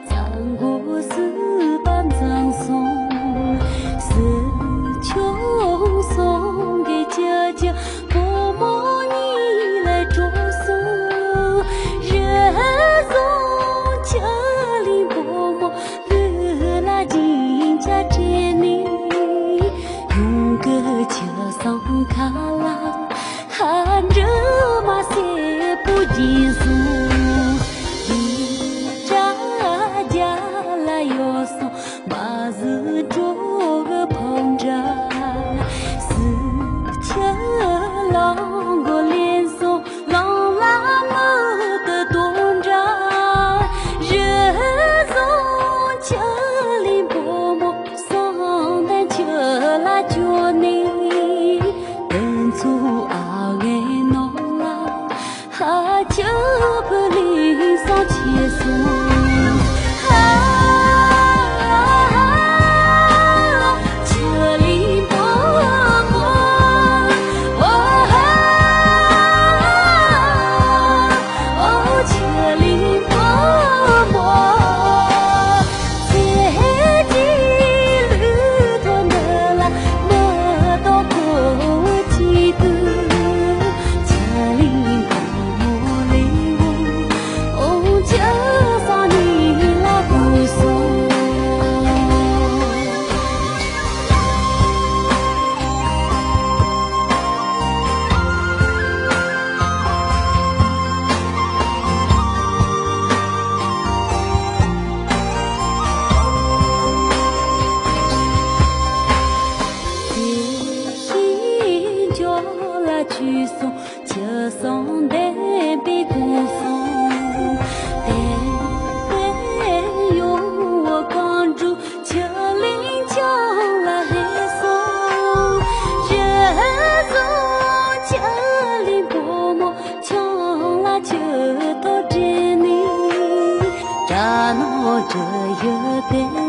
三国四版赠送，四穷送给姐姐，伯母你来祝送。人送家里伯母，乐拉金家这里，用个脚上卡拉，喊着马赛不结束。要送把子捉个碰着，四千郎个脸送，郎拉么的东着，人送家里伯母，桑丹秋拉脚你，等出阿爱侬啦，哈就不离上切送。去送，就送台北公送，台用我光住，就领将来送，人送家里伯母，将来就到这里，扎闹这一代。